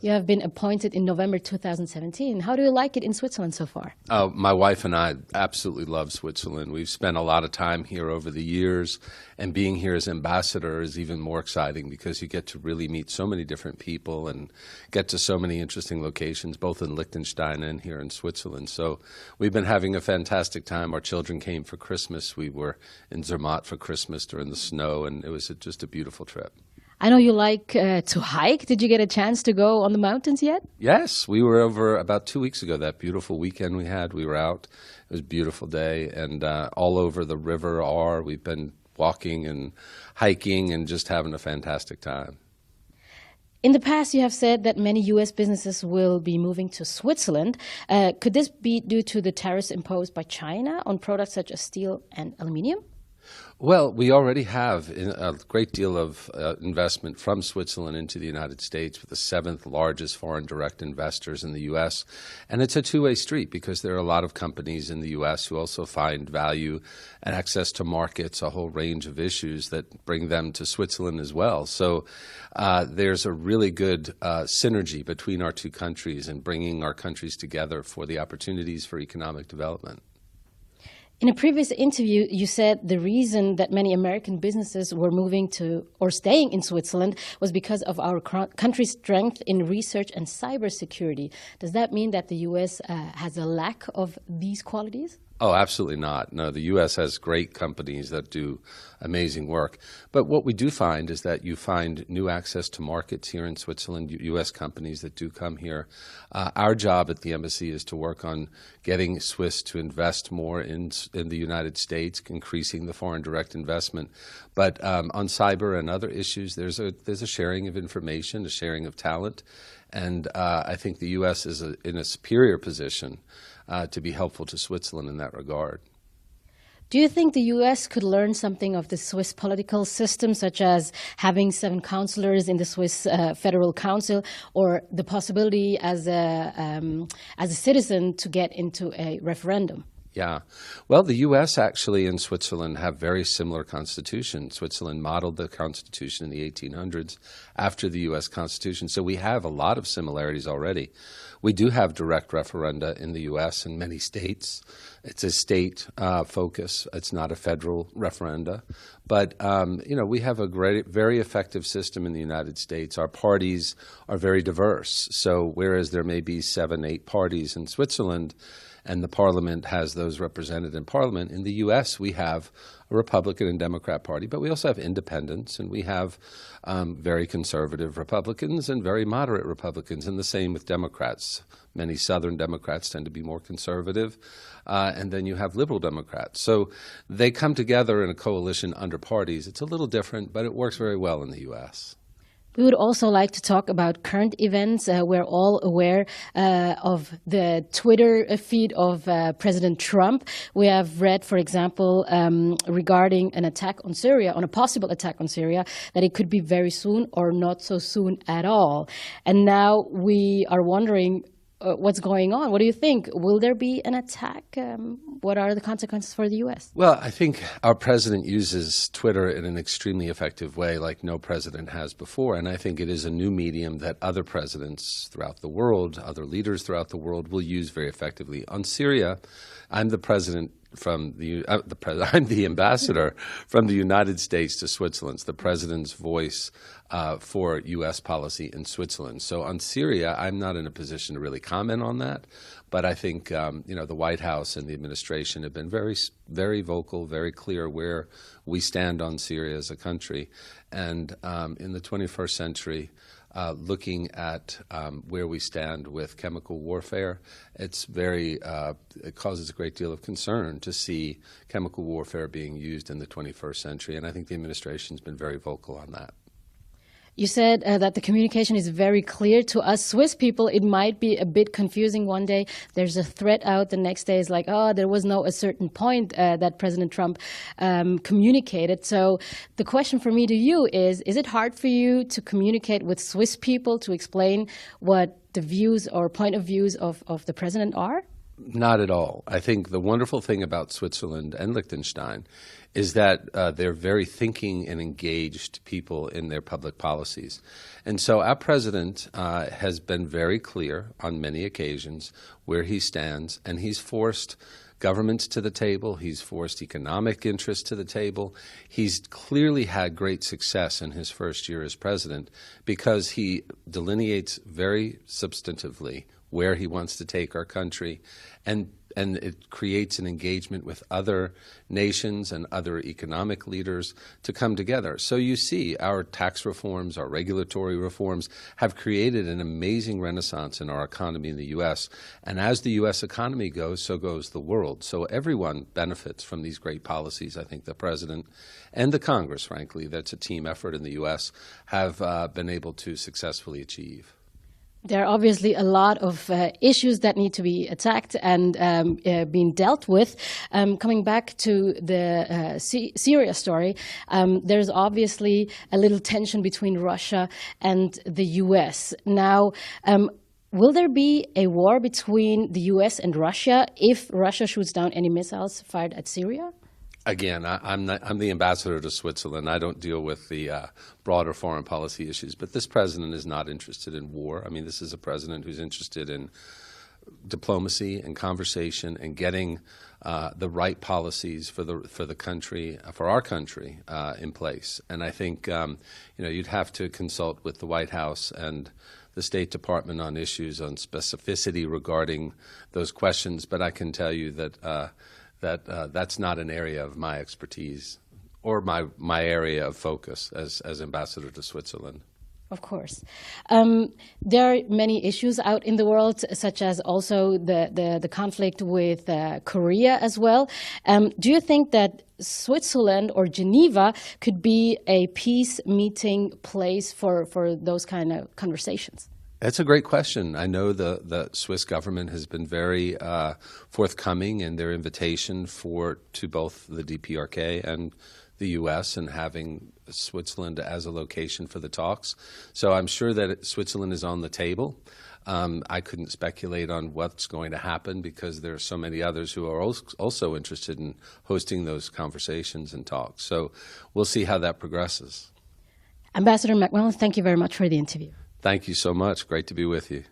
You have been appointed in November 2017. How do you like it in Switzerland so far? My wife and I absolutely love Switzerland. We've spent a lot of time here over the years, and being here as ambassador is even more exciting because you get to really meet so many different people and get to so many interesting locations, both in Liechtenstein and here in Switzerland. So we've been having a fantastic time. Our children came for Christmas. We were in Zermatt for Christmas during the snow, and it was just a beautiful trip. I know you like to hike. Did you get a chance to go on the mountains yet? Yes, we were over about 2 weeks ago, that beautiful weekend we had. We were out. It was a beautiful day, and all over the river Ahr. We've been walking and hiking and just having a fantastic time. In the past, you have said that many U.S. businesses will be moving to Switzerland. Could this be due to the tariffs imposed by China on products such as steel and aluminium? Well, we already have a great deal of investment from Switzerland into the United States, with the 7th largest foreign direct investors in the U.S. And it's a two-way street because there are a lot of companies in the U.S. who also find value and access to markets, a whole range of issues that bring them to Switzerland as well. So there's a really good synergy between our two countries and bringing our countries together for the opportunities for economic development. In a previous interview, you said the reason that many American businesses were moving to or staying in Switzerland was because of our country's strength in research and cybersecurity. Does that mean that the U.S. has a lack of these qualities? Oh, absolutely not. No, the U.S. has great companies that do amazing work. But what we do find is that you find new access to markets here in Switzerland, U.S. companies that do come here. Our job at the embassy is to work on getting Swiss to invest more in the United States, increasing the foreign direct investment. But on cyber and other issues, there's a sharing of information, a sharing of talent. And I think the U.S. is in a superior position to be helpful to Switzerland in that regard. Do you think the U.S. could learn something of the Swiss political system, such as having 7 councillors in the Swiss Federal Council, or the possibility as a citizen to get into a referendum? Yeah. Well, the U.S. actually and Switzerland have very similar constitutions. Switzerland modeled the Constitution in the 1800s after the U.S. Constitution, so we have a lot of similarities already. We do have direct referenda in the U.S. in many states. It's a state focus. It's not a federal referenda. But, we have a very effective system in the United States. Our parties are very diverse. So whereas there may be 7, 8 parties in Switzerland, and the parliament has those represented in parliament, in the U.S. we have a Republican and Democrat party, but we also have independents, and we have very conservative Republicans and very moderate Republicans, and the same with Democrats. Many Southern Democrats tend to be more conservative, and then you have liberal Democrats. So they come together in a coalition under parties. It's a little different, but it works very well in the U.S. We would also like to talk about current events. We're all aware of the Twitter feed of President Trump. We have read, for example, regarding an attack on Syria, on a possible attack on Syria, that it could be very soon or not so soon at all. And now we are wondering what's going on. What do you think? Will there be an attack? What are the consequences for the U.S.? Well, I think our president uses Twitter in an extremely effective way, like no president has before. And I think it is a new medium that other presidents throughout the world, other leaders throughout the world will use very effectively. On Syria, I'm the president I'm the ambassador from the United States to Switzerland. It's the president's voice for U.S. policy in Switzerland. So on Syria, I'm not in a position to really comment on that. But I think the White House and the administration have been very, very vocal, very clear where we stand on Syria as a country. And in the 21st century, looking at where we stand with chemical warfare, it causes a great deal of concern to see chemical warfare being used in the 21st century. And I think the administration's been very vocal on that. You said that the communication is very clear. To us Swiss people, it might be a bit confusing. One day there's a threat out, the next day is like, there was no a certain point that President Trump communicated. So the question for me to you is it hard for you to communicate with Swiss people to explain what the views or point of views of the president are? Not at all. I think the wonderful thing about Switzerland and Liechtenstein is that they're very thinking and engaged people in their public policies. And so our president has been very clear on many occasions where he stands, and he's forced governments to the table. He's forced economic interests to the table. He's clearly had great success in his first year as president because he delineates very substantively where he wants to take our country, and it creates an engagement with other nations and other economic leaders to come together. So you see our tax reforms, our regulatory reforms have created an amazing renaissance in our economy in the U.S. And as the U.S. economy goes, so goes the world. So everyone benefits from these great policies. I think the president and the Congress, frankly, that's a team effort in the U.S., have been able to successfully achieve. There are obviously a lot of issues that need to be attacked and being dealt with. Coming back to the Syria story, there's obviously a little tension between Russia and the U.S. Now, will there be a war between the U.S. and Russia if Russia shoots down any missiles fired at Syria? Again, I'm the ambassador to Switzerland. I don't deal with the broader foreign policy issues, but this president is not interested in war. I mean, this is a president who's interested in diplomacy and conversation and getting the right policies for the country, for our country, in place. And I think you'd have to consult with the White House and the State Department on issues on specificity regarding those questions. But I can tell you that that's not an area of my expertise or my area of focus as ambassador to Switzerland. Of course. There are many issues out in the world, such as also the conflict with Korea as well. Do you think that Switzerland or Geneva could be a peace meeting place for those kind of conversations? That's a great question. I know the Swiss government has been very forthcoming in their invitation to both the DPRK and the U.S. and having Switzerland as a location for the talks. So I'm sure that Switzerland is on the table. I couldn't speculate on what's going to happen because there are so many others who are also interested in hosting those conversations and talks. So we'll see how that progresses. Ambassador McMullen, thank you very much for the interview. Thank you so much. Great to be with you.